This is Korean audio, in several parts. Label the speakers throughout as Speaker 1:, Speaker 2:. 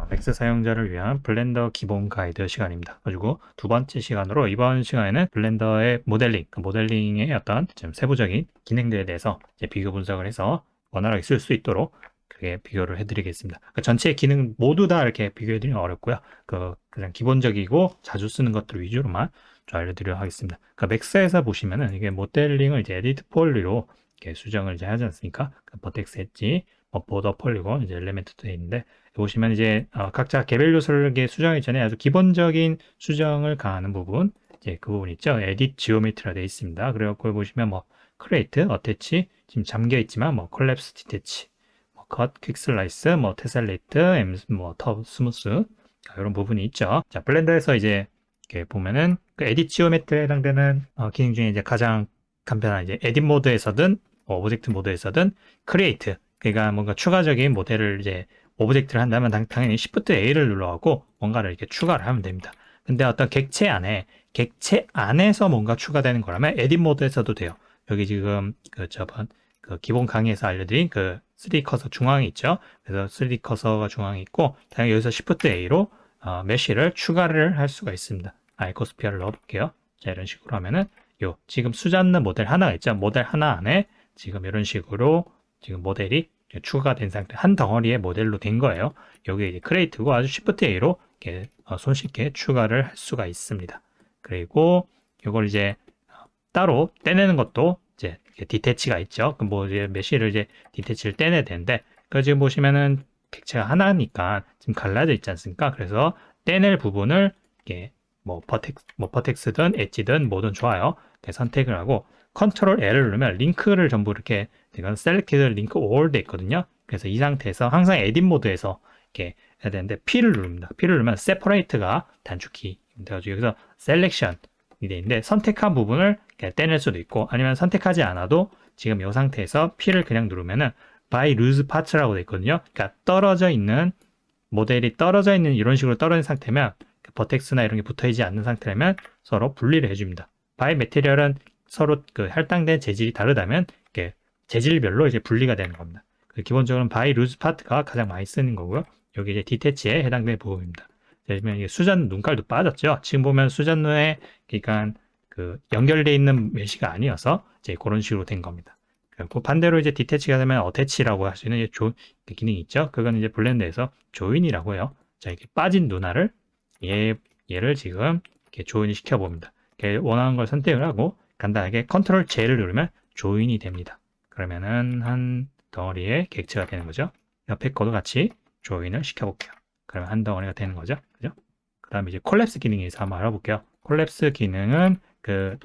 Speaker 1: 맥스 사용자를 위한 블렌더 기본 가이드 시간입니다. 그리고 두 번째 시간으로 이번 시간에는 블렌더의 모델링, 그 모델링의 어떤 좀 세부적인 기능들에 대해서 이제 비교 분석을 해서 원활하게 쓸 수 있도록 그렇게 비교를 해드리겠습니다. 그 전체 기능 모두 다 이렇게 비교해드리면 어렵고요. 그냥 기본적이고 자주 쓰는 것들 위주로만 좀 알려드리도록 하겠습니다. 그 맥스에서 보시면은 이게 모델링을 이제 에디트 폴리로 이렇게 수정을 이제 하지 않습니까? 그 버텍스 엣지, 보더 폴리곤, 이제 엘리멘트도 되어 있는데 보시면 이제 각자 개별 요소를 수정하기 전에 아주 기본적인 수정을 가하는 부분, 이제 그 부분 있죠. 에딧 지오메트리가 되어 있습니다. 그래갖고 보시면 뭐 크레이트, 어태치, 지금 잠겨 있지만 뭐 콜랩스, 디태치, 뭐 컷, 퀵 슬라이스, 뭐 테셀레이트, 뭐 터, 스무스 이런 부분이 있죠. 자, 블렌더에서 이제 이렇게 보면은 그 에딧 지오메트리에 해당되는 기능 중에 이제 가장 간편한 이제 에딧 모드에서든 오브젝트 모드에서든 크리에이트, 그러니까 뭔가 추가적인 모델을 이제 오브젝트를 한다면 당연히 Shift A를 눌러갖고 뭔가를 이렇게 추가를 하면 됩니다. 근데 어떤 객체 안에서 뭔가 추가되는 거라면 에딧 모드에서도 돼요. 여기 지금 저번 기본 강의에서 알려드린 3D 커서 중앙에 있죠. 그래서 3D 커서가 중앙에 있고, 당연히 여기서 Shift A로 메쉬를 추가를 할 수가 있습니다. 아이코스피어를 넣어볼게요. 자, 이런 식으로 하면은 지금 수잔느 모델 하나가 있죠. 모델 하나 안에 지금 이런 식으로 지금 모델이 추가된 상태, 한 덩어리의 모델로 된 거예요. 여기 이제 크레이트고 아주 Shift A로 이렇게 손쉽게 추가를 할 수가 있습니다. 그리고 이걸 이제 따로 떼내는 것도 이제 디태치가 있죠. 뭐 이제 메쉬를 이제 디태치를 떼내야 되는데, 그 지금 보시면은 객체가 하나니까 지금 갈라져 있지 않습니까? 그래서 떼낼 부분을 이렇게 뭐 버텍스든 엣지든 뭐든 좋아요. 이렇게 선택을 하고 컨트롤 L을 누르면 링크를 전부 이렇게 이건 셀렉티드 링크 올 돼 있거든요. 그래서 이 상태에서 항상 에딧 모드에서 이렇게 해야 되는데 P를 누릅니다. P를 누르면 separate가 단축키입니다. 가지고 여기서 selection 이 돼 있는데 선택한 부분을 떼낼 수도 있고, 아니면 선택하지 않아도 지금 이 상태에서 P를 그냥 누르면은 by loose parts라고 돼 있거든요. 그러니까 떨어져 있는 모델이 떨어져 있는 이런 식으로 떨어진 상태면, 버텍스나 이런 게 붙어 있지 않는 상태라면 서로 분리를 해줍니다. by material은 서로 할당된 재질이 다르다면 이렇게 재질별로 이제 분리가 되는 겁니다. 기본적으로는 by loose part가 가장 많이 쓰는 거고요. 여기 이제 디태치에 해당되는 부분입니다. 그러면 이게 수잔 눈깔도 빠졌죠. 지금 보면 수잔느에 그러니까 연결되어 있는 메쉬가 아니어서 이제 그런 식으로 된 겁니다. 그 반대로 이제 디태치가 되면 어태치라고 할 수 있는 기능이 있죠. 그건 이제 블렌더에서 조인이라고 해요. 자, 이렇게 빠진 눈알을 얘를 지금 이렇게 조인이 시켜봅니다. 원하는 걸 선택을 하고 간단하게 컨트롤 J를 누르면 조인이 됩니다. 그러면은 한 덩어리의 객체가 되는 거죠. 옆에 거도 같이 조인을 시켜볼게요. 그러면 한 덩어리가 되는 거죠. 그죠? 그 다음에 이제 콜랩스 기능에 대해서 한번 알아볼게요. 콜랩스 기능은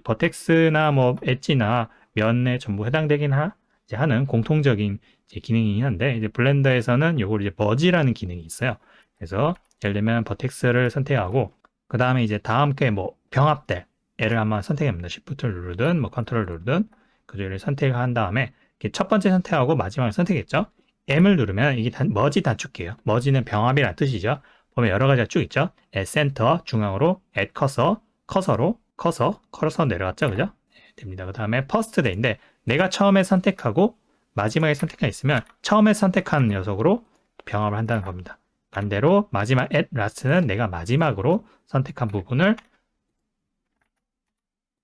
Speaker 1: 버텍스나 뭐 엣지나 면에 전부 해당되긴 하는 공통적인 기능이긴 한데, 이제 블렌더에서는 요걸 이제 머지라는 기능이 있어요. 그래서 예를 들면 버텍스를 선택하고 그 다음에 이제 다음 게 뭐 병합될 얘를 한번 선택합니다. Shift를 누르든 뭐 컨트롤 누르든 그중에 선택을 한 다음에 첫 번째 선택하고 마지막을 선택했죠. M을 누르면 이게 머지 단축키예요. 머지는 병합이라는 뜻이죠. 보면 여러 가지가 쭉 있죠. at center 중앙으로, at cursor 커서로 커서 내려갔죠, 그죠? 네, 됩니다. 그 다음에 first day인데 내가 처음에 선택하고 마지막에 선택한 있으면 처음에 선택한 녀석으로 병합을 한다는 겁니다. 반대로 마지막 at last는 내가 마지막으로 선택한 부분을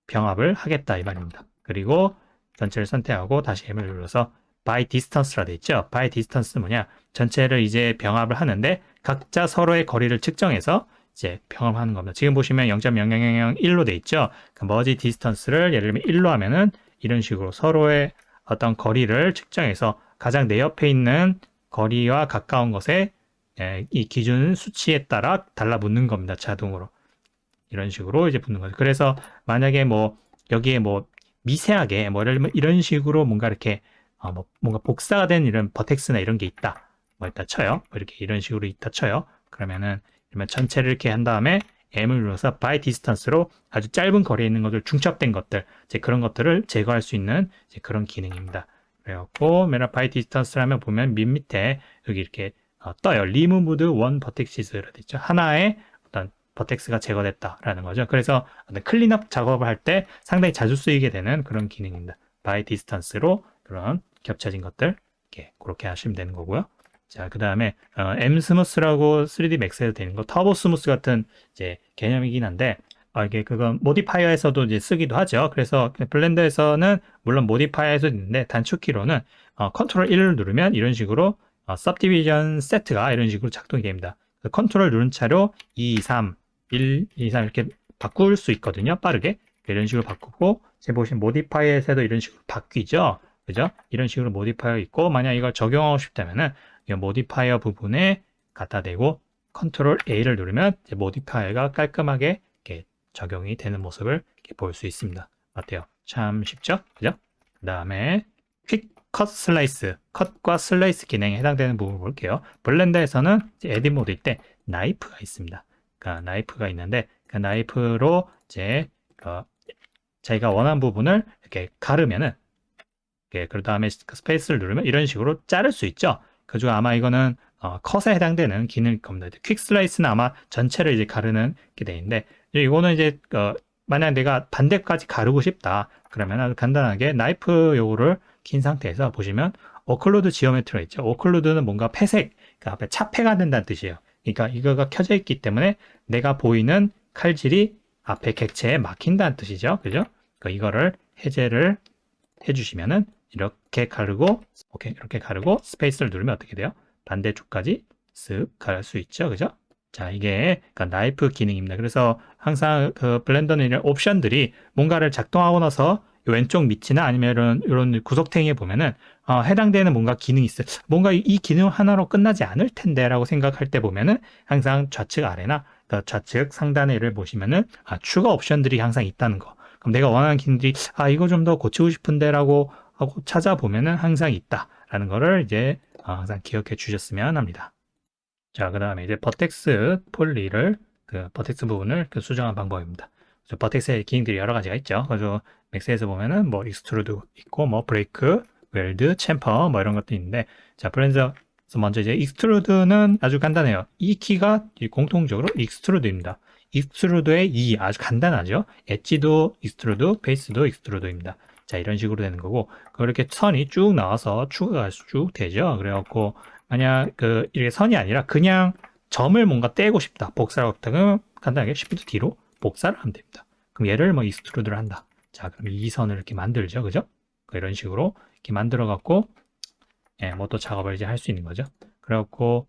Speaker 1: 병합을 하겠다 이 말입니다. 그리고 전체를 선택하고 다시 M을 눌러서 by distance라 돼 있죠. by distance는 뭐냐? 전체를 이제 병합을 하는데 각자 서로의 거리를 측정해서 이제 병합하는 겁니다. 지금 보시면 0.0001로 돼 있죠. 그 머지 디스턴스를 예를 들면 1로 하면은 이런 식으로 서로의 어떤 거리를 측정해서 가장 내 옆에 있는 거리와 가까운 것에 이 기준 수치에 따라 달라붙는 겁니다. 자동으로. 이런 식으로 이제 붙는 거죠. 그래서 만약에 뭐 여기에 뭐 미세하게 뭐 예를 들면 이런 식으로 뭔가 이렇게 뭐 뭔가 복사가 된 이런 버텍스나 이런 게 있다. 뭐 있다 쳐요. 뭐 이렇게 이런 식으로 있다 쳐요. 그러면은 전체를 이렇게 한 다음에 M을 눌러서 by distance로 아주 짧은 거리에 있는 것들, 중첩된 것들, 이제 그런 것들을 제거할 수 있는 이제 그런 기능입니다. 그래갖고 맨날 by distance를 하면 보면 밑에 여기 이렇게 떠요. removed one vertexes라고 있죠. 하나의 어떤 버텍스가 제거됐다라는 거죠. 그래서 클린업 작업을 할 때 상당히 자주 쓰이게 되는 그런 기능입니다. by distance로 그런 겹쳐진 것들 이렇게 그렇게 하시면 되는 거고요. 자, 그 다음에 M 스무스라고 3D 맥스에서 되는 거 터보 스무스 같은 이제 개념이긴 한데 이게 그건 모디파이어에서도 이제 쓰기도 하죠. 그래서 블렌더에서는 물론 모디파이어에서 있는데 단축키로는 컨트롤 1을 누르면 이런 식으로 subdivision set가 이런 식으로 작동이 됩니다. 컨트롤 누른 차로 2, 3, 1, 2, 3 이렇게 바꿀 수 있거든요. 빠르게 이런 식으로 바꾸고 지금 보시면 모디파이어에서도 이런 식으로 바뀌죠. 그죠? 이런 식으로 모디파이어 있고 만약 이걸 적용하고 싶다면은 이 모디파이어 부분에 갖다 대고 컨트롤 A를 누르면 이제 모디파이어가 깔끔하게 이렇게 적용이 되는 모습을 볼 수 있습니다. 어때요? 참 쉽죠? 그죠? 그 다음에 퀵 컷 슬라이스, 컷과 슬라이스 기능에 해당되는 부분을 볼게요. 블렌더에서는 에딧 모드일 때 나이프가 있습니다. 그러니까 나이프가 있는데 그 나이프로 이제 자기가 원하는 부분을 이렇게 가르면은 그 다음에 스페이스를 누르면 이런 식으로 자를 수 있죠. 그중 아마 이거는 컷에 해당되는 기능일 겁니다. 퀵 슬라이스는 아마 전체를 이제 가르는 게 되는데 이거는 이제 만약 내가 반대까지 가르고 싶다 그러면 아주 간단하게 나이프 요거를 킨 상태에서 보시면 오클루드 지오메트리가 있죠. 오클루드는 뭔가 폐색, 그러니까 앞에 차폐가 된다는 뜻이에요. 그러니까 이거가 켜져 있기 때문에 내가 보이는 칼질이 앞에 객체에 막힌다는 뜻이죠. 그죠? 그러니까 이거를 해제를 해주시면은 이렇게 가르고 오케이 이렇게 가르고 스페이스를 누르면 어떻게 돼요? 반대쪽까지 쓱 갈 수 있죠. 그죠? 자, 이게 그러니까 나이프 기능입니다. 그래서 항상 그 블렌더는 이런 옵션들이 뭔가를 작동하고 나서 왼쪽 밑이나 아니면 이런 구석탱이에 보면은 해당되는 뭔가 기능이 있어요. 뭔가 이 기능 하나로 끝나지 않을 텐데라고 생각할 때 보면은 항상 좌측 아래나 좌측 상단에를 보시면은 추가 옵션들이 항상 있다는 거. 그럼 내가 원하는 기능들이 이거 좀 더 고치고 싶은데라고 하고 찾아보면은 항상 있다라는 거를 이제 항상 기억해 주셨으면 합니다. 자, 그 다음에 이제 버텍스 폴리를 버텍스 부분을 수정한 방법입니다. 그래서 버텍스의 기능들이 여러 가지가 있죠. 그래서 맥스에서 보면은 뭐 익스트루드 있고 뭐 브레이크, 웰드, 챔퍼 뭐 이런 것도 있는데 자, 브랜드에서 먼저 이제 익스트루드는 아주 간단해요. 이 키가 공통적으로 익스트루드입니다. 익스트루드의 이 아주 간단하죠. 엣지도 익스트루드, 베이스도 익스트루드입니다. 자, 이런 식으로 되는 거고 그렇게 선이 쭉 나와서 추가가 쭉 되죠. 그래갖고 만약 이게 선이 아니라 그냥 점을 뭔가 떼고 싶다. 복사하고 싶다. 그러면 간단하게 Shift D로 복사를 하면 됩니다. 그럼 얘를 뭐 익스트루드를 한다. 자, 그럼 이 선을 이렇게 만들죠. 그죠? 이런 식으로 이렇게 만들어 갖고 뭐 또 작업을 이제 할 수 있는 거죠. 그래갖고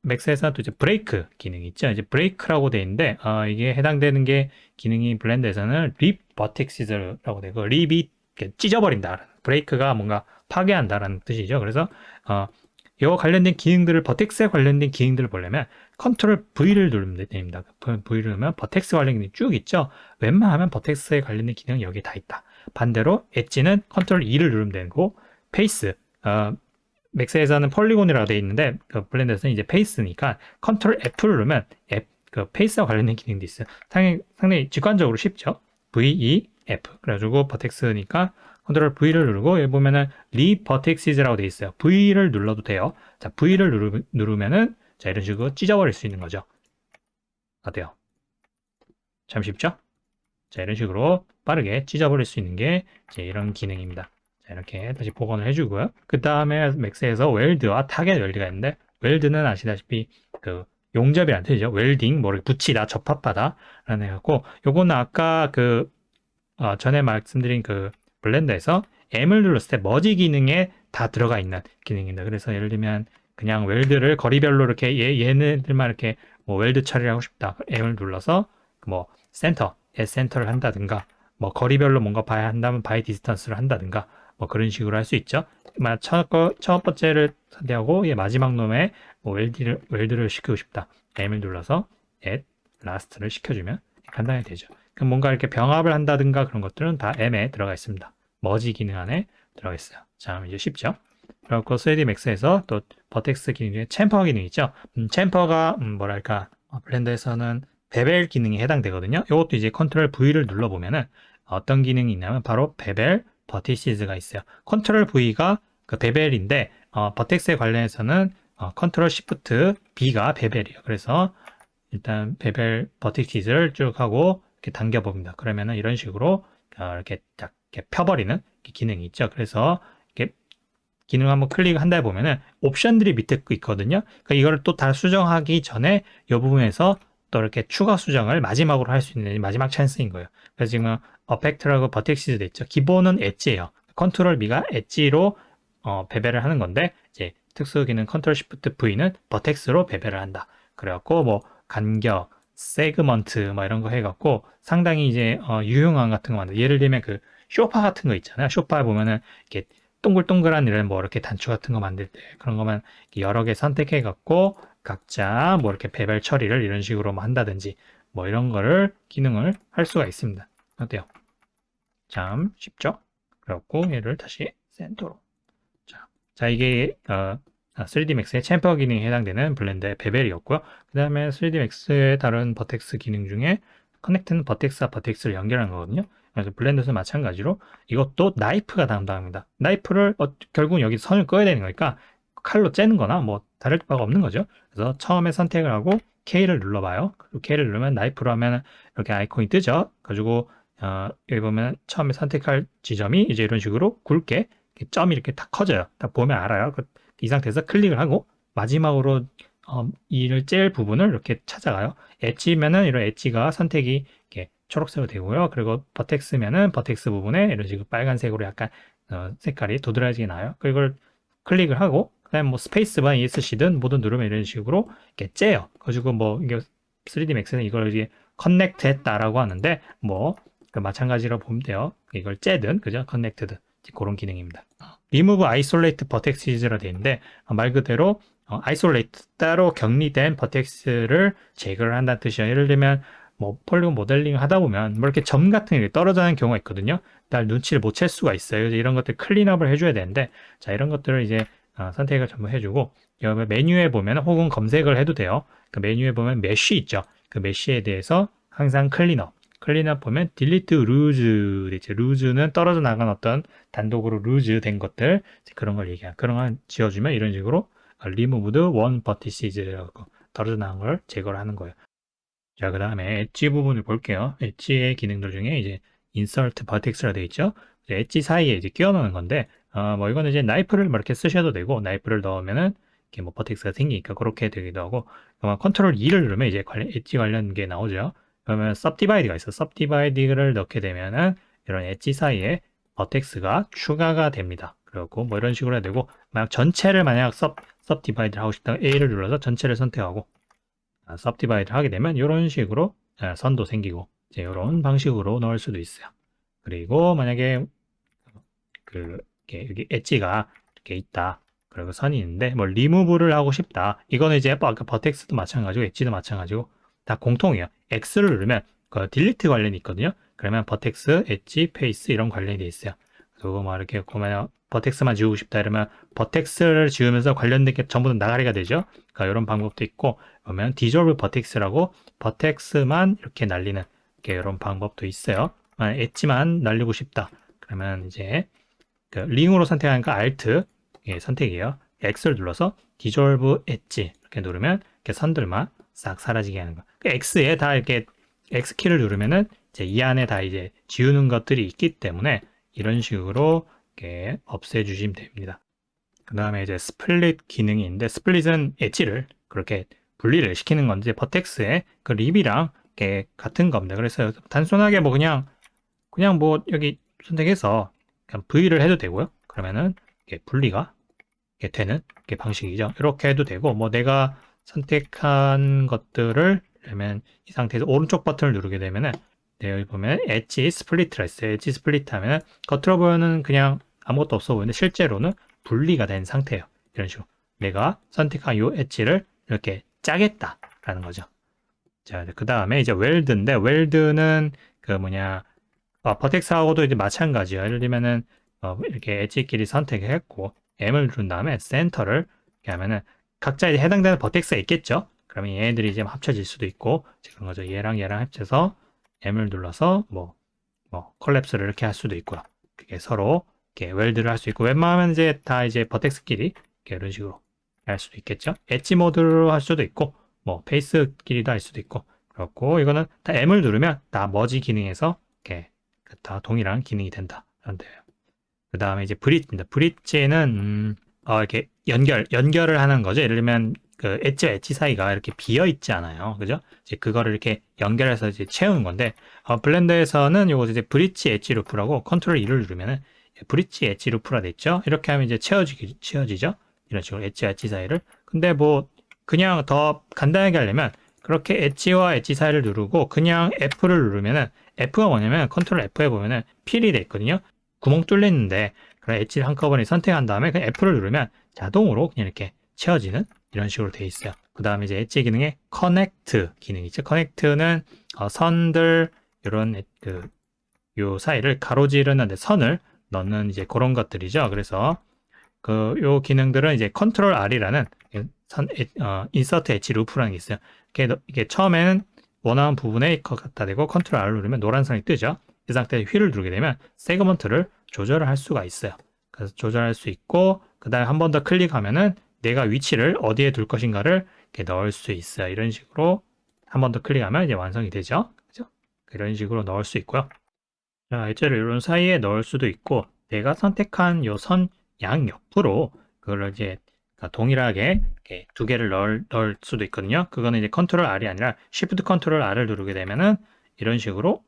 Speaker 1: 맥스에서는 또 이제 브레이크 기능이 있죠. 이제 브레이크라고 돼 있는데 이게 해당되는 게 기능이 블렌더에서는 립 버텍시즈라고 되고 립이 찢어버린다. 브레이크가 뭔가 파괴한다라는 뜻이죠. 그래서 이와 관련된 기능들을 버텍스에 관련된 기능들을 보려면 컨트롤 V를 누르면 됩니다. V를 누르면 버텍스 관련 기능이 쭉 있죠. 웬만하면 버텍스에 관련된 기능은 여기 다 있다. 반대로 엣지는 컨트롤 E를 누르면 되는 거고 페이스 맥스에서는 폴리곤이라고 되어 있는데 블렌더에서는 이제 페이스니까 컨트롤 F를 누르면 페이스와 관련된 기능도 있어요. 상당히 직관적으로 쉽죠. V, E, F 그래가지고 버텍스니까 컨트롤 V를 누르고 여기 보면은 리버텍시즈라고 되어 있어요. V를 눌러도 돼요. 자, V를 누르면은 자, 이런 식으로 찢어버릴 수 있는 거죠. 어때요? 참 쉽죠? 자, 이런 식으로 빠르게 찢어버릴 수 있는 게 이제 이런 기능입니다. 자, 이렇게 다시 복원을 해주고요. 그 다음에 맥스에서 웰드와 타겟 웰드가 있는데 웰드는 아시다시피 용접이라는 뜻이죠. 웰딩, 뭐를 붙이다, 접합하다 라는 해갖고 요거는 아까 전에 말씀드린 블렌더에서 M을 눌렀을 때 머지 기능에 다 들어가 있는 기능입니다. 그래서 예를 들면 그냥 웰드를 거리별로 이렇게 얘네들만 이렇게 뭐 웰드 처리를 하고 싶다. M을 눌러서 뭐 센터, 센터를 한다든가 뭐 거리별로 뭔가 봐야 한다면 바이 디스턴스를 한다든가 뭐 그런 식으로 할 수 있죠. 첫 번째를 선택하고 마지막 놈에 뭐 웰드를 시키고 싶다. M을 눌러서 at last를 시켜주면 간단히 되죠. 그럼 뭔가 이렇게 병합을 한다든가 그런 것들은 다 M에 들어가 있습니다. 머지 기능 안에 들어가 있어요. 자, 이제 쉽죠? 그리고 3D Max에서 또 버텍스 기능 중에 챔퍼 기능 있죠? 챔퍼가 뭐랄까 블렌더에서는 베벨 기능에 해당되거든요. 이것도 이제 컨트롤 V를 눌러보면은 어떤 기능이 있냐면 바로 베벨 버티시즈가 있어요. 컨트롤 V가 베벨인데 버텍스에 관련해서는 컨트롤 Shift B가 베벨이에요. 그래서 일단 베벨 버티시즈를 쭉 하고 이렇게 당겨 봅니다. 그러면은 이런 식으로 이렇게 딱 이렇게 펴버리는 기능이 있죠. 그래서 이렇게 기능 한번 클릭한다 보면은 옵션들이 밑에 있거든요. 그러니까 이거를 또 다 수정하기 전에 이 부분에서 또 이렇게 추가 수정을 마지막으로 할 수 있는 마지막 찬스인 거예요. 그래서 지금 어펙트라고 버텍시즈 돼 있죠. 기본은 엣지예요. 컨트롤 B가 엣지로 배배를 하는 건데 이제 특수 기능 컨트롤 시프트 V는 버텍스로 배배를 한다. 그래갖고 뭐 간격, 세그먼트 뭐 이런 거 해갖고 상당히 이제 유용한 같은 거 만들. 예를 들면 그 쇼파 같은 거 있잖아요. 쇼파 보면은 이렇게 동글동글한 이런 뭐 이렇게 단추 같은 거 만들 때 그런 거만 여러 개 선택해갖고 각자 뭐 이렇게 배별 처리를 이런 식으로 뭐 한다든지 뭐 이런 거를 기능을 할 수가 있습니다. 어때요? 참 쉽죠? 그래갖고 얘를 다시 센터로. 자 이게 3D Max의 챔퍼 기능에 해당되는 블렌더의 베벨이었고요. 그 다음에 3D Max의 다른 버텍스 기능 중에 커넥트는 버텍스와 버텍스를 연결하는 거거든요. 그래서 블렌더도 마찬가지로 이것도 나이프가 담당합니다. 나이프를 결국 여기 선을 그어야 되는 거니까 칼로 째는 거나 뭐 다를 바가 없는 거죠. 그래서 처음에 선택을 하고 K를 눌러봐요. 그리고 K를 누르면 나이프로 하면 이렇게 아이콘이 뜨죠. 가지고 여기 보면 처음에 선택할 지점이 이제 이런 식으로 굵게 점이 이렇게 딱 커져요. 딱 보면 알아요. 이 상태에서 클릭을 하고 마지막으로 이를 째일 부분을 이렇게 찾아가요. 엣지면은 이런 엣지가 선택이 이렇게 초록색으로 되고요. 그리고 버텍스면은 버텍스 부분에 이런 식으로 빨간색으로 약간 색깔이 도드라지게 나요. 그걸 클릭을 하고 그다음에 뭐 스페이스바 ESC든 뭐든 누르면 이런 식으로 이렇게 째요. 가지고 뭐 이게 3D Max는 이걸 이제 커넥트 했다라고 하는데 뭐 마찬가지로 보면 돼요. 이걸 째든 그죠? 커넥트든 그런 기능입니다. Remove Isolate Vertexes라 되어 있는데 말 그대로 Isolate 따로 격리된 버텍스를 제거를 한다는 뜻이에요. 예를 들면 뭐 폴리곤 모델링 하다 보면 뭐 이렇게 점 같은 게 떨어지는 경우가 있거든요. 날 눈치를 못 챌 수가 있어요. 이런 것들 클린업을 해줘야 되는데 자 이런 것들을 이제 선택을 전부 해주고 여기 메뉴에 보면 혹은 검색을 해도 돼요. 그 메뉴에 보면 메쉬 있죠. 그 메쉬에 대해서 항상 클린업 보면 딜리트 루즈 있죠. 루즈는 떨어져 나간 어떤 단독으로 루즈 된 것들 그런 걸 얘기한 그런 걸 지워주면 이런 식으로 removed one vertice라고 떨어져 나간 걸 제거를 하는 거예요. 자, 그 다음에 엣지 부분을 볼게요. 엣지의 기능들 중에 이제 insert vertex라 되어 있죠. 엣지 사이에 이제 끼워 넣는 건데 뭐 이거는 이제 나이프를 이렇게 쓰셔도 되고 나이프를 넣으면은 이렇게 뭐 버텍스가 생기니까 그렇게 되기도 하고 컨트롤 E를 누르면 이제 엣지 관련 게 나오죠. 그러면 subdivide가 있어. subdivide를 넣게 되면은 이런 엣지 사이에 버텍스가 추가가 됩니다. 그리고 뭐 이런 식으로 해야 되고 만약 전체를 만약 subdivide를 하고 싶다면 A를 눌러서 전체를 선택하고 subdivide를 하게 되면 이런 식으로 선도 생기고 이제 이런 방식으로 넣을 수도 있어요. 그리고 만약에 여기 엣지가 이렇게 있다. 그리고 선이 있는데 뭐 리무브를 하고 싶다. 이거는 이제 아까 버텍스도 마찬가지고 엣지도 마찬가지고 다 공통이에요. X를 누르면 그 딜리트 관련이 있거든요. 그러면 버텍스, 엣지, 페이스 이런 관련이 돼 있어요. 그리고 뭐 이렇게 보면 버텍스만 지우고 싶다 이러면 버텍스를 지우면서 관련된 게 전부 다 나가리가 되죠. 그러니까 이런 방법도 있고 보면 디졸브 버텍스라고 버텍스만 이렇게 날리는 이런 방법도 있어요. 엣지만 날리고 싶다. 그러면 이제 그 링으로 선택하니까 Alt 선택이에요. X를 눌러서 디졸브 엣지 이렇게 누르면 이렇게 선들만 싹 사라지게 하는 거. 그 X에 다 이렇게 X 키를 누르면은 이제 이 안에 다 이제 지우는 것들이 있기 때문에 이런 식으로 이렇게 없애주시면 됩니다. 그 다음에 이제 스플릿 기능이 있는데 스플릿은 엣지를 그렇게 분리를 시키는 건데 버텍스의 그 립이랑 이렇게 같은 겁니다. 그래서 단순하게 뭐 그냥 뭐 여기 선택해서 그냥 V를 해도 되고요. 그러면은 이렇게 분리가 이렇게 되는 이렇게 방식이죠. 이렇게 해도 되고 뭐 내가 선택한 것들을 그러면 이 상태에서 오른쪽 버튼을 누르게 되면은 여기 보면 엣지 스플리트라 있어요. 엣지 스플리트 하면은 겉으로 보면은 그냥 아무것도 없어 보이는데 실제로는 분리가 된 상태예요. 이런 식으로 내가 선택한 이 엣지를 이렇게 짜겠다라는 거죠. 자, 그 다음에 이제 웰드인데 웰드는 그 뭐냐 버텍스하고도 이제 마찬가지예요. 예를 들면은 이렇게 엣지끼리 선택했고 M을 누른 다음에 센터를 이렇게 하면은 각자 이제 해당되는 버텍스가 있겠죠. 그러면 얘네들이 이제 합쳐질 수도 있고 그런 거죠. 얘랑 합쳐서 M을 눌러서 뭐 콜랩스를 이렇게 할 수도 있고요. 이렇게 서로 이렇게 웰드를 할 수 있고 웬만하면 이제 다 이제 버텍스끼리 이렇게 이런 식으로 할 수도 있겠죠. 엣지 모드로 할 수도 있고 뭐 페이스끼리도 할 수도 있고 그렇고 이거는 다 M을 누르면 다 머지 기능에서 이렇게 다 동일한 기능이 된다. 라는 데예요. 그 다음에 이제 브릿지입니다. 브릿지는 이렇게 연결을 하는 거죠. 예를 들면 그 엣지와 엣지 사이가 이렇게 비어 있지 않아요. 그죠? 이제 그거를 이렇게 연결해서 이제 채우는 건데 블렌더에서는 요거 이제 브릿지 엣지 루프라고 컨트롤 2를 누르면은 브릿지 엣지 루프라 돼 있죠. 이렇게 하면 이제 채워지죠. 이런 식으로 엣지와 엣지 사이를. 근데 뭐 그냥 더 간단하게 하려면 그렇게 엣지와 엣지 사이를 누르고 그냥 F를 누르면은 F가 뭐냐면 컨트롤 F에 보면은 필이 돼 있거든요. 구멍 뚫려 있는데 그런 엣지를 한꺼번에 선택한 다음에 그냥 F를 누르면 자동으로 그냥 이렇게 채워지는 이런 식으로 돼 있어요. 그 다음에 이제 엣지 기능에 커넥트 기능이 있죠. 커넥트는 선들 이런 요 사이를 가로지르는데 선을 넣는 이제 그런 것들이죠. 그래서 요 기능들은 이제 컨트롤 R이라는 인서트 엣지 루프라는 게 있어요. 이게 처음에는 원하는 부분에 갖다 대고 컨트롤 R을 누르면 노란선이 뜨죠. 이 상태에 휠을 누르게 되면 세그먼트를 조절을 할 수가 있어요. 그래서 조절할 수 있고 그 다음에 한 번 더 클릭하면은 내가 위치를 어디에 둘 것인가를 이렇게 넣을 수 있어요. 이런 식으로 한 번 더 클릭하면 이제 완성이 되죠. 그죠? 이런 식으로 넣을 수 있고요. 자, 엣지를 이런 사이에 넣을 수도 있고 내가 선택한 요 선 양옆으로 그걸 이제 동일하게 이렇게 두 개를 넣을 수도 있거든요. 그거는 이제 컨트롤 R이 아니라 Shift 컨트롤 R을 누르게 되면은 이런 식으로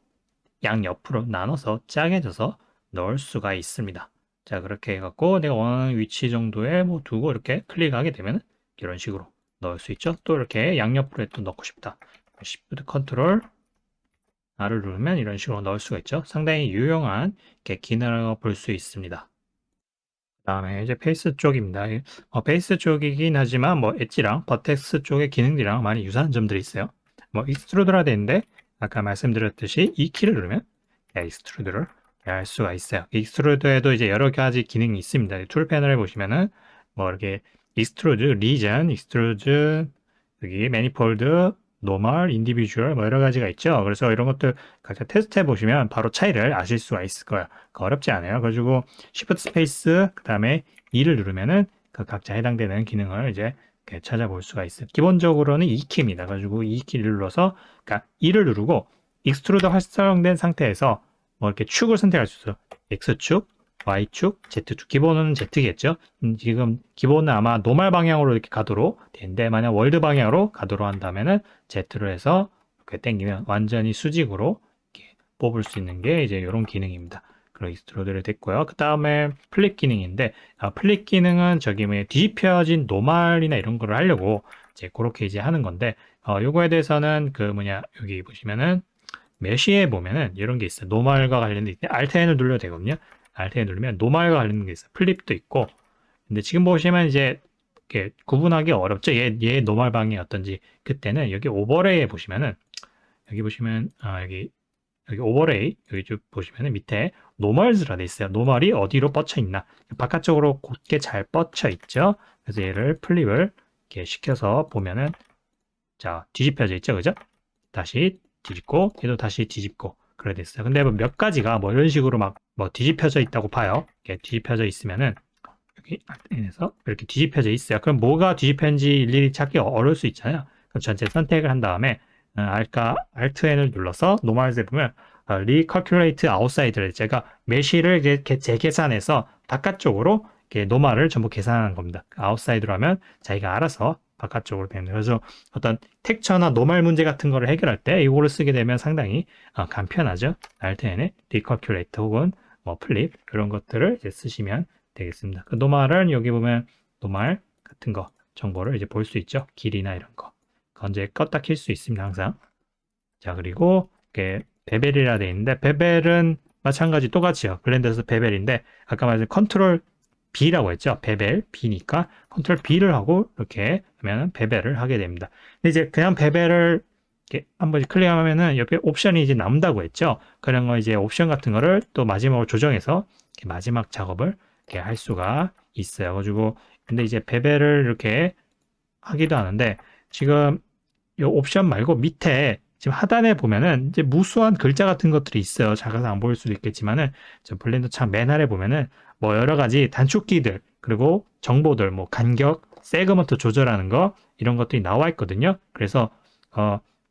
Speaker 1: 양옆으로 나눠서 짜게져서 넣을 수가 있습니다. 자, 그렇게 해갖고 내가 원하는 위치 정도에 뭐 두고 이렇게 클릭하게 되면 이런 식으로 넣을 수 있죠. 또 이렇게 양옆으로 또 넣고 싶다. Shift 컨트롤 R을 누르면 이런 식으로 넣을 수가 있죠. 상당히 유용한 기능을 볼 수 있습니다. 다음에 이제 페이스 쪽입니다. 페이스 쪽이긴 하지만 뭐 엣지랑 버텍스 쪽의 기능들이랑 많이 유사한 점들이 있어요. 뭐 익스트루드라 되는데 아까 말씀드렸듯이 이 키를 누르면 익스트루드를 할 수가 있어요. 익스트루드에도 이제 여러 가지 기능이 있습니다. 툴 패널에 보시면은 뭐 이렇게 익스트루드, 리전, 익스트루드, 여기 매니폴드, 노멀, 인디비주얼 뭐 여러 가지가 있죠. 그래서 이런 것들 각자 테스트해 보시면 바로 차이를 아실 수가 있을 거예요. 어렵지 않아요. 그래가지고 Shift 스페이스 그다음에 2를 누르면은 그 각자 해당되는 기능을 이제 이렇게 찾아볼 수가 있어요. 기본적으로는 2키입니다. 그래가지고 2키를 눌러서 그러니까 2를 누르고 익스트루드 활성된 상태에서 뭐 이렇게 축을 선택할 수 있어요. X축, Y축, Z축. 기본은 Z겠죠. 지금 기본은 아마 노멀 방향으로 이렇게 가도록 되는데 만약 월드 방향으로 가도록 한다면은 Z로 해서 이렇게 당기면 완전히 수직으로 이렇게 뽑을 수 있는 게 이제 이런 기능입니다. 그리고 익스트루드를 됐고요. 그 다음에 플립 기능인데 플립 기능은 저기 뭐 뒤집혀진 노멀이나 이런 거를 하려고 이제 그렇게 이제 하는 건데 요거에 대해서는 그 뭐냐 여기 보시면은 메시에 보면은 이런 게 있어요. 노멀과 관련된 있는데 Alt N을 눌러도 되거든요. Alt N 누르면 노멀과 관련된 게 있어요. 플립도 있고. 근데 지금 보시면 이제 이렇게 구분하기 어렵죠. 얘 노멀 방이 어떤지. 그때는 여기 오버레이에 보시면은 여기 보시면 여기 오버레이 여기 쭉 보시면은 밑에 노멀즈라 돼 있어요. 노멀이 어디로 뻗쳐 있나. 바깥쪽으로 곧게 잘 뻗쳐 있죠. 그래서 얘를 플립을 이렇게 시켜서 보면은 자 뒤집혀져 있죠. 그죠? 다시 뒤집고 얘도 다시 뒤집고 그래 됐어요. 근데 뭐 몇 가지가 뭐 이런 식으로 막 뭐 뒤집혀져 있다고 봐요. 이렇게 뒤집혀져 있으면은 여기 Alt에서 이렇게 뒤집혀져 있어요. 그럼 뭐가 뒤집혔는지 일일이 찾기 어려울 수 있잖아요. 그럼 전체 선택을 한 다음에 Alt N을 눌러서 노멀즈에 보면 Recalculate Outside를 제가 메쉬를 이렇게 재계산해서 바깥쪽으로 이렇게 노멀을 전부 계산하는 겁니다. 아웃사이드로 하면 자기가 알아서 바깥쪽으로 되는 그래서 어떤 텍처나 노멀 문제 같은 거를 해결할 때 이거를 쓰게 되면 상당히 간편하죠. Alt N에 Recalculate 혹은 뭐 플립 이런 것들을 이제 쓰시면 되겠습니다. 그 노멀은 여기 보면 노멀 같은 거 정보를 이제 볼 수 있죠. 길이나 이런 거. 언제 껐다 킬 수 있습니다. 항상. 자 그리고 이렇게 베벨이라 되어 있는데 베벨은 마찬가지 똑같이요. 블렌더에서 베벨인데 아까 말한 컨트롤 B라고 했죠. 베벨 B니까 컨트롤 B를 하고 이렇게 하면 베벨을 하게 됩니다. 근데 이제 그냥 베벨을 이렇게 한 번씩 클릭하면은 옆에 옵션이 이제 남다고 했죠. 그런 거 이제 옵션 같은 거를 또 마지막으로 조정해서 마지막 작업을 이렇게 할 수가 있어요. 가지고 근데 이제 베벨을 이렇게 하기도 하는데 지금 이 옵션 말고 밑에 지금 하단에 보면은 이제 무수한 글자 같은 것들이 있어요. 작아서 안 보일 수도 있겠지만은 저 블렌더 창 맨 아래 보면은 뭐 여러 가지 단축키들 그리고 정보들 뭐 간격, 세그먼트 조절하는 거 이런 것들이 나와 있거든요. 그래서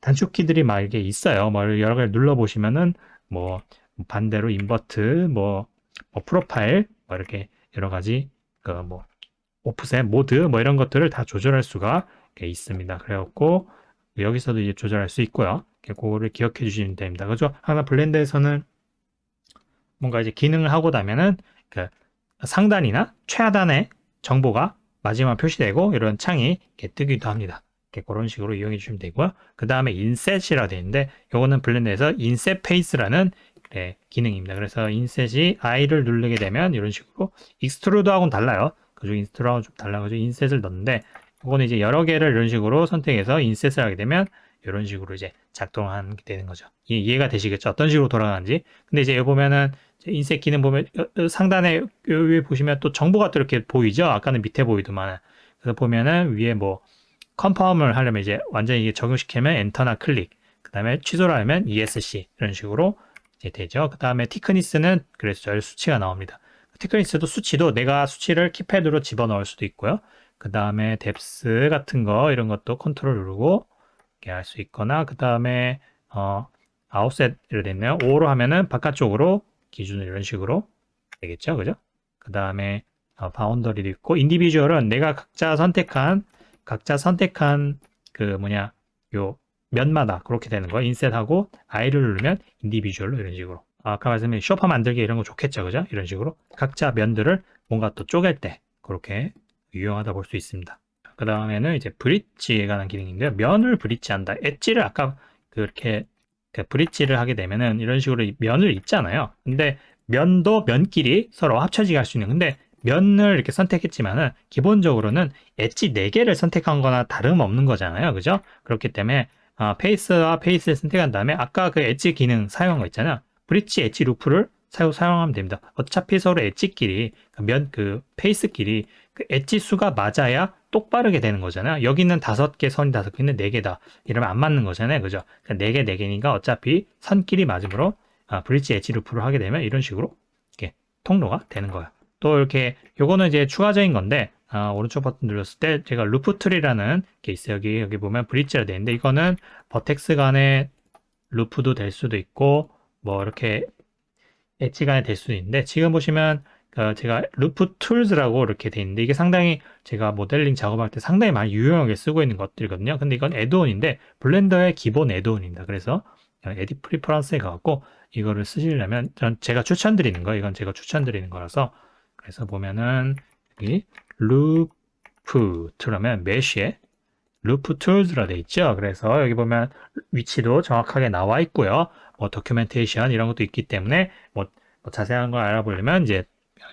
Speaker 1: 단축키들이 막 이게 있어요. 뭐 여러 가지 눌러 보시면은 뭐 반대로 인버트 뭐 뭐 프로파일, 뭐 이렇게 여러 가지 그 뭐 오프셋, 모드 뭐 이런 것들을 다 조절할 수가 있습니다. 그래갖고 여기서도 이제 조절할 수 있고요. 그거를 기억해 주시면 됩니다. 그죠? 항상 블렌더에서는 뭔가 이제 기능을 하고 나면은 그 상단이나 최하단에 정보가 마지막 표시되고 이런 창이 이렇게 뜨기도 합니다. 이렇게 그런 식으로 이용해 주시면 되고요. 그 다음에 인셋이라고 되어 있는데 이거는 블렌더에서 인셋 페이스라는 기능입니다. 그래서 인셋이 I를 누르게 되면 이런 식으로 익스트루드하고는 달라요. 그중 인스트루드하고 좀 달라가지고 인셋을 넣는데 이거는 이제 여러 개를 이런 식으로 선택해서 인셋을 하게 되면 이런 식으로 이제 작동하게 되는 거죠. 이해가 되시겠죠? 어떤 식으로 돌아가는지. 근데 이제 여기 보면은 인셋 기능 보면 상단에 위에 보시면 또 정보가 또 이렇게 보이죠? 아까는 밑에 보이더만. 그래서 보면은 위에 뭐 컨펌을 하려면 이제 완전히 이게 적용시키면 엔터나 클릭. 그 다음에 취소를 하면 ESC 이런 식으로 이제 되죠. 그 다음에 티크니스는 그래서 저 수치가 나옵니다. 티크니스도 수치도 내가 수치를 키패드로 집어넣을 수도 있고요. 그 다음에 뎁스 같은 거 이런 것도 컨트롤 누르고 이렇게 할 수 있거나 그 다음에 아웃셋으로 됐네요. 5로 하면은 바깥쪽으로 기준을 이런 식으로 되겠죠. 그죠? 그 다음에 바운더리도 있고 인디비주얼은 내가 각자 선택한 그 뭐냐 요 면마다 그렇게 되는 거 인셋하고 I를 누르면 인디비주얼로 이런 식으로 아까 말씀드린 쇼파 만들기 이런 거 좋겠죠. 그죠? 이런 식으로 각자 면들을 뭔가 또 쪼갤 때 그렇게 유용하다 볼 수 있습니다. 그 다음에는 이제 브릿지에 관한 기능인데요. 면을 브릿지한다. 엣지를 아까 그렇게 브릿지를 하게 되면은 이런 식으로 면을 잇잖아요. 근데 면도 면끼리 서로 합쳐지게 할 수 있는. 근데 면을 이렇게 선택했지만은 기본적으로는 엣지 4개를 선택한 거나 다름없는 거잖아요. 그죠? 그렇기 때문에 페이스와 페이스를 선택한 다음에 아까 그 엣지 기능 사용한 거 있잖아요. 브릿지 엣지 루프를 사용하면 됩니다. 어차피 서로 엣지끼리 그 페이스끼리 그 엣지 수가 맞아야 똑바르게 되는 거잖아요. 여기는 5개 선이 5개는 4개다. 이러면 안 맞는 거잖아요. 그죠? 그러니까 4개, 4개니까 어차피 선끼리 맞으므로 브릿지 엣지 루프를 하게 되면 이런 식으로 이렇게 통로가 되는 거예요. 또 이렇게 요거는 이제 추가적인 건데 오른쪽 버튼 눌렀을 때 제가 루프 트리라는 게 있어요. 여기 보면 브릿지가 되는데 이거는 버텍스 간의 루프도 될 수도 있고 뭐 이렇게 엣지 간에 될 수도 있는데 지금 보시면 제가 루프 툴즈라고 이렇게 돼 있는데 이게 상당히 제가 모델링 작업할 때 상당히 많이 유용하게 쓰고 있는 것들이거든요. 근데 이건 애드온인데 블렌더의 기본 애드온입니다. 그래서 에딧 프리퍼런스에 가갖고 이거를 쓰시려면 제가 추천드리는 거 이건 제가 추천드리는 거라서 그래서 보면은 여기 루프 툴하면 메쉬에 루프 툴즈라 돼 있죠. 그래서 여기 보면 위치도 정확하게 나와 있고요. 뭐 도큐멘테이션 이런 것도 있기 때문에 뭐 자세한 걸 알아보려면 이제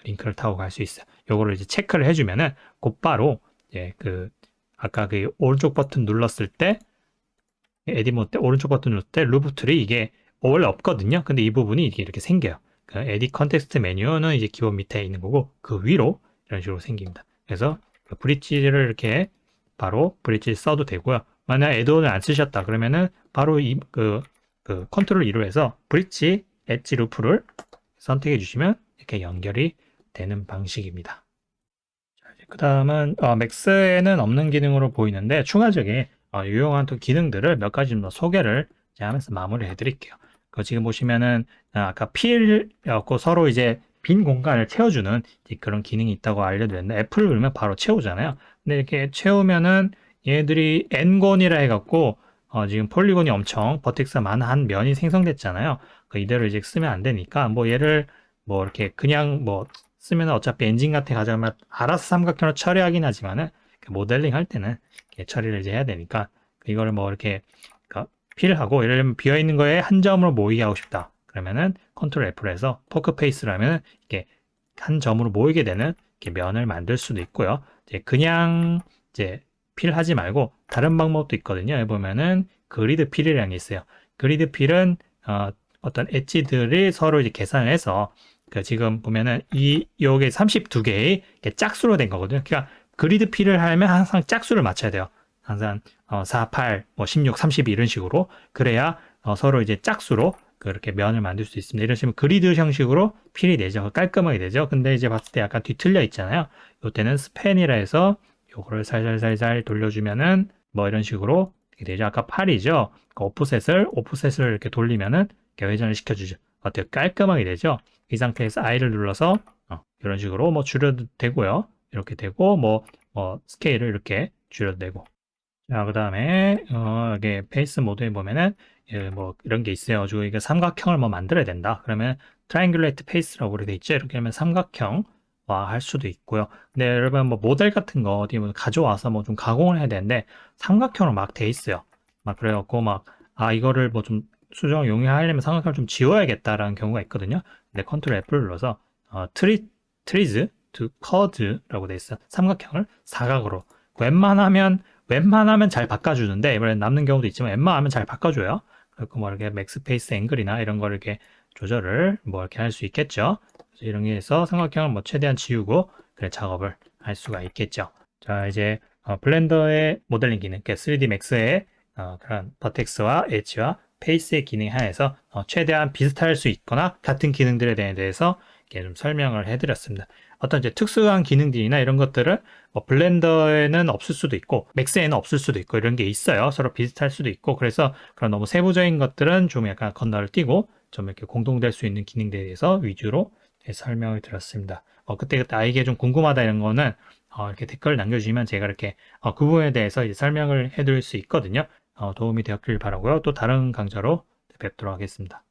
Speaker 1: 링크를 타고 갈 수 있어요. 요거를 이제 체크를 해주면은 곧바로 이제 그 아까 그 오른쪽 버튼 눌렀을 때 에디 모드 때 오른쪽 버튼 눌렀을 때 루프 툴이 이게 원래 없거든요. 근데 이 부분이 이렇게 생겨요. 그 에디 컨텍스트 메뉴는 이제 기본 밑에 있는 거고 그 위로 이런 식으로 생깁니다. 그래서 그 브릿지를 이렇게 바로 브릿지 써도 되고요. 만약 애드온을 안 쓰셨다 그러면은 바로 그 컨트롤 2로 해서 브릿지 엣지 루프를 선택해 주시면 이렇게 연결이 되는 방식입니다. 그 다음은 맥스에는 없는 기능으로 보이는데 추가적인 유용한 또 기능들을 몇 가지 좀 더 소개를 하면서 마무리해 드릴게요. 지금 보시면은 아까 필이었고 서로 이제 빈 공간을 채워주는 그런 기능이 있다고 알려드렸는데 F를 누르면 바로 채우잖아요. 근데 이렇게 채우면은 얘들이 N곤이라 해갖고 지금 폴리곤이 엄청 버텍스가 많은 한 면이 생성됐잖아요. 이대로 이제 쓰면 안 되니까 뭐 얘를 뭐 이렇게 그냥 뭐 쓰면 어차피 엔진 같은 가져가면 알아서 삼각형으로 처리하긴 하지만은 모델링 할 때는 처리를 이제 해야 되니까 이거를 뭐 이렇게 필하고 예를 들면 비어 있는 거에 한 점으로 모이게 하고 싶다. 그러면은 컨트롤 F로 해서 포크 페이스라면 이렇게 한 점으로 모이게 되는 이렇게 면을 만들 수도 있고요. 이제 그냥 이제 필하지 말고 다른 방법도 있거든요. 여기 보면은 그리드 필이라는 게 있어요. 그리드 필은 어떤 엣지들이 서로 이제 계산을 해서 지금 보면은 요게 32개의 짝수로 된 거거든요. 그러니까 그리드 필을 하려면 항상 짝수를 맞춰야 돼요. 항상 4, 8, 뭐 16, 32 이런 식으로 그래야 서로 이제 짝수로 그렇게 면을 만들 수 있습니다. 이런 식으로 그리드 형식으로 필이 되죠. 깔끔하게 되죠. 근데 이제 봤을 때 약간 뒤틀려 있잖아요. 이때는 스팬이라 해서 요거를 살살살살 돌려주면은 뭐 이런 식으로 되죠. 아까 8이죠. 오프셋을 이렇게 돌리면은 이렇게 회전을 시켜주죠. 되게 깔끔하게 되죠. 이 상태에서 I를 눌러서 이런 식으로 뭐 줄여도 되고요. 이렇게 되고 뭐 스케일을 이렇게 줄여도 되고. 자, 그 다음에 이게 페이스 모드에 보면은 뭐 이런 게 있어요. 가지고 이게 삼각형을 뭐 만들어야 된다. 그러면 트라이앵귤레이트 페이스라고 돼 있죠. 이렇게 하면 삼각형화 할 수도 있고요. 근데 여러분 뭐 모델 같은 거 어디 뭐 가져와서 뭐 좀 가공을 해야 되는데 삼각형으로 막 돼 있어요. 막 그래갖고 막 이거를 뭐 좀 수정을 용이하려면 삼각형을 좀 지워야겠다라는 경우가 있거든요. 근데 컨트롤 F를 눌러서 트리즈 to curve라고 돼 있어. 삼각형을 사각으로 웬만하면 잘 바꿔주는데 이번엔 남는 경우도 있지만 웬만하면 잘 바꿔줘요. 그리고 뭐 이렇게 맥스 페이스 앵글이나 이런 거를 이렇게 조절을 뭐 이렇게 할 수 있겠죠. 그래서 이런 게 해서 삼각형을 뭐 최대한 지우고 그래 작업을 할 수가 있겠죠. 자, 이제 블렌더의 모델링 기능, 그러니까 3D 맥스의 그런 버텍스와 엣지와 페이스의 기능 하에서 최대한 비슷할 수 있거나 같은 기능들에 대해서 이렇게 좀 설명을 해드렸습니다. 어떤 이제 특수한 기능들이나 이런 것들은 뭐 블렌더에는 없을 수도 있고 맥스에는 없을 수도 있고 이런 게 있어요. 서로 비슷할 수도 있고 그래서 그런 너무 세부적인 것들은 좀 약간 건너를 띄고 좀 이렇게 공동될 수 있는 기능들에 대해서 위주로 설명을 드렸습니다. 그때 이게 좀 궁금하다 이런 거는 이렇게 댓글 남겨주시면 제가 이렇게 그 부분에 대해서 이제 설명을 해드릴 수 있거든요. 도움이 되었길 바라고요. 또 다른 강좌로 뵙도록 하겠습니다.